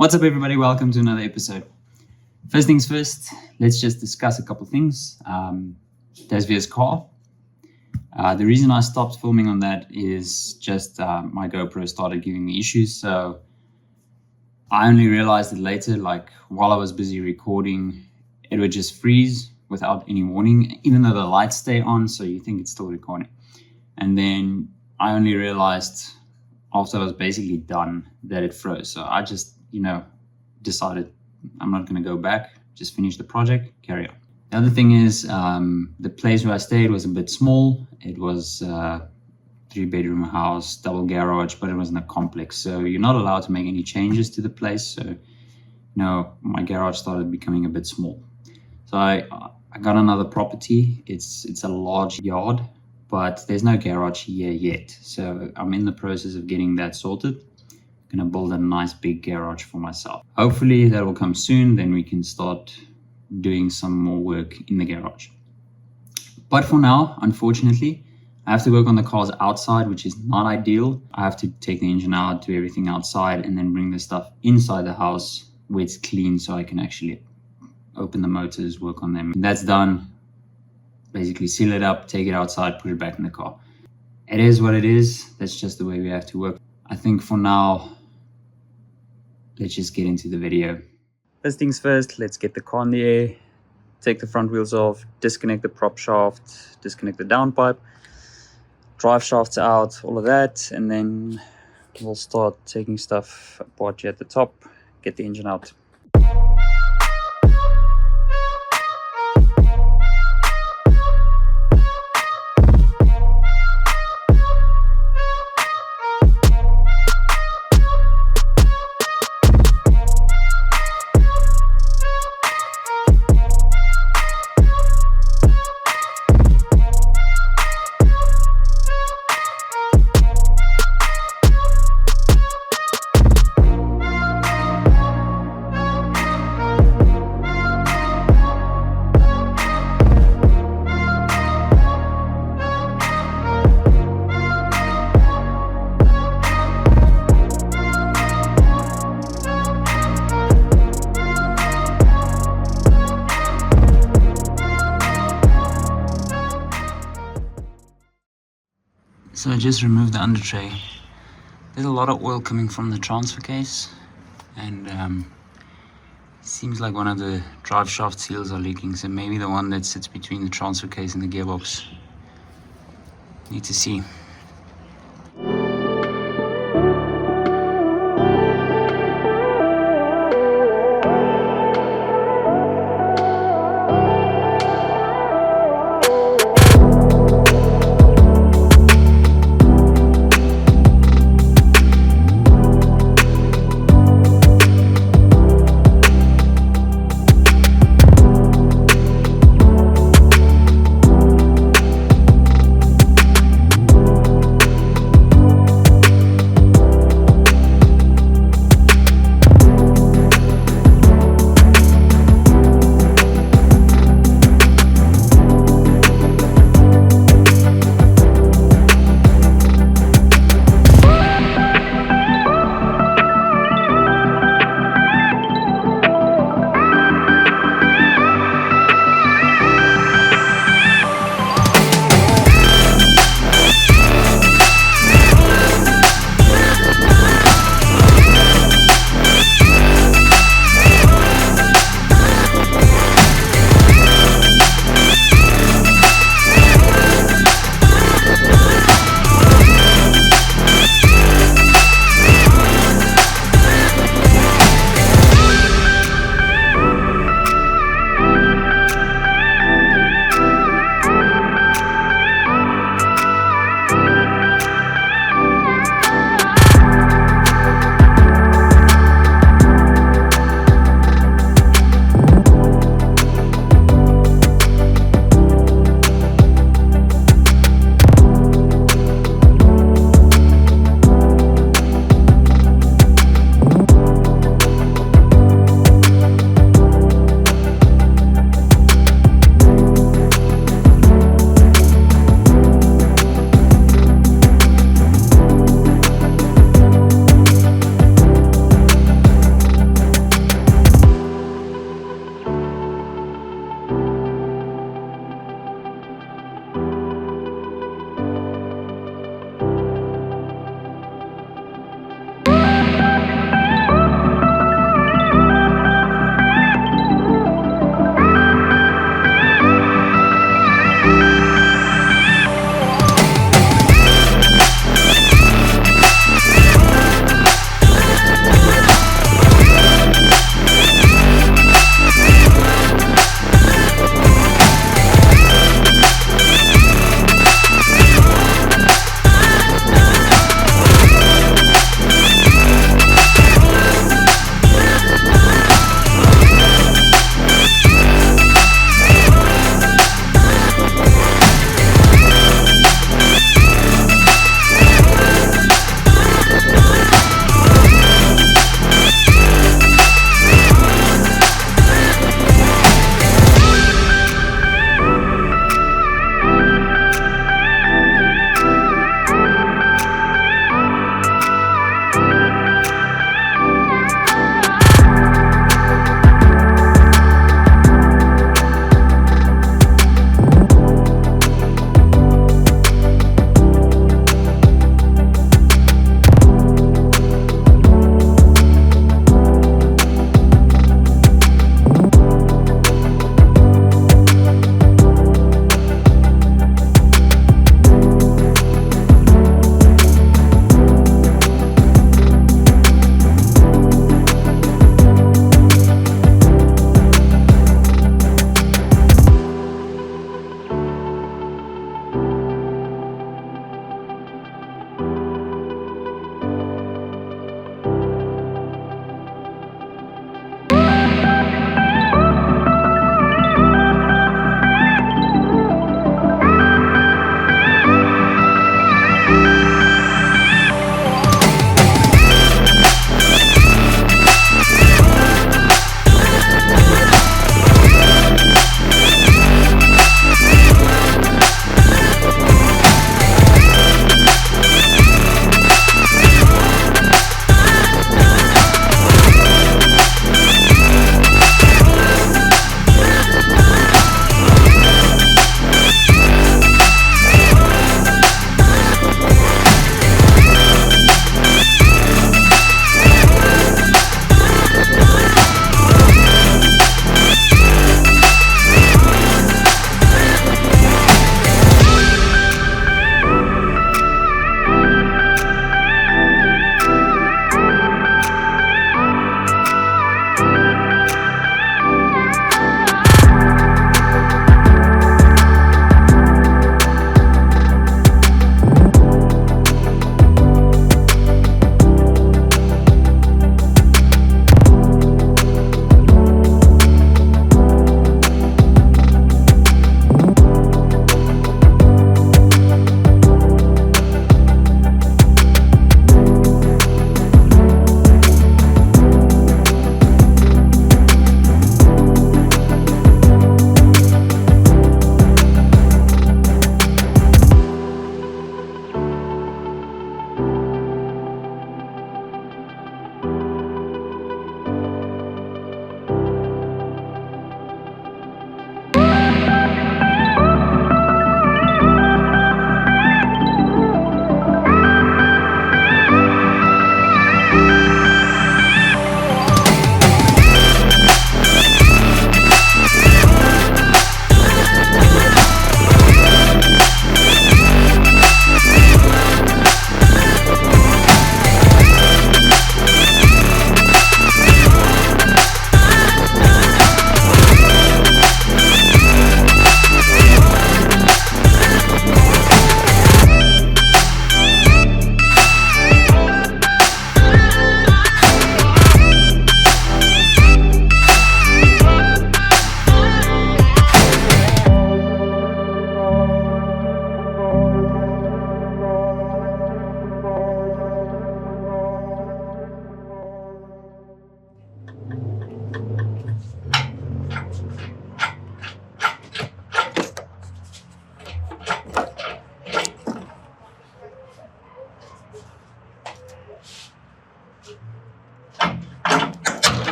What's up, everybody? Welcome to another episode. First things first, let's just discuss a couple things. Desvia's car. The reason I stopped filming on that is just my GoPro started giving me issues. So I only realized it later, like while I was busy recording, it would just freeze without any warning, even though the lights stay on, so you think it's still recording. And then I only realized after I was basically done that it froze. So I just, decided I'm not going to go back, just finish the project, carry on. The other thing is the place where I stayed was a bit small. It was a 3-bedroom house, double garage, but it was in a complex. So you're not allowed to make any changes to the place. So, my garage started becoming a bit small. So I got another property. It's a large yard, but there's no garage here yet. So I'm in the process of getting that sorted. I'm gonna build a nice big garage for myself. Hopefully that will come soon. Then we can start doing some more work in the garage. But for now, unfortunately, I have to work on the cars outside, which is not ideal. I have to take the engine out, do everything outside, and then bring the stuff inside the house where it's clean so I can actually open the motors, work on them. When that's done, basically seal it up, take it outside, put it back in the car. It is what it is. That's just the way we have to work. I think for now, let's just get into the video. First things first, let's get the car in the air, take the front wheels off, disconnect the prop shaft, disconnect the downpipe, drive shafts out, all of that, and then we'll start taking stuff apart here at the top, get the engine out. So I just removed the under tray. There's a lot of oil coming from the transfer case, and it seems like one of the drive shaft seals are leaking, so maybe the one that sits between the transfer case and the gearbox. Need to see.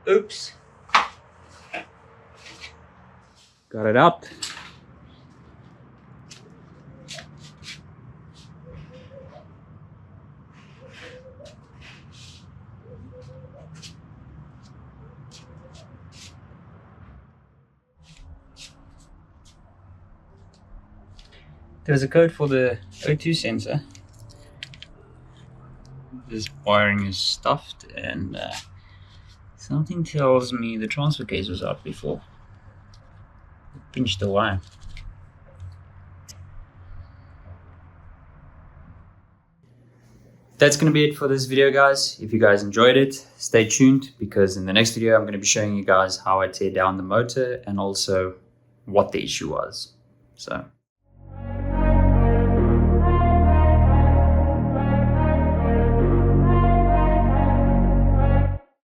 Oops. Got it up. There's a code for the O2 sensor. This wiring is stuffed, and something tells me the transfer case was out before. Pinched the wire. That's going to be it for this video, guys. If you guys enjoyed it, stay tuned, because in the next video I'm going to be showing you guys how I tear down the motor and also what the issue was. So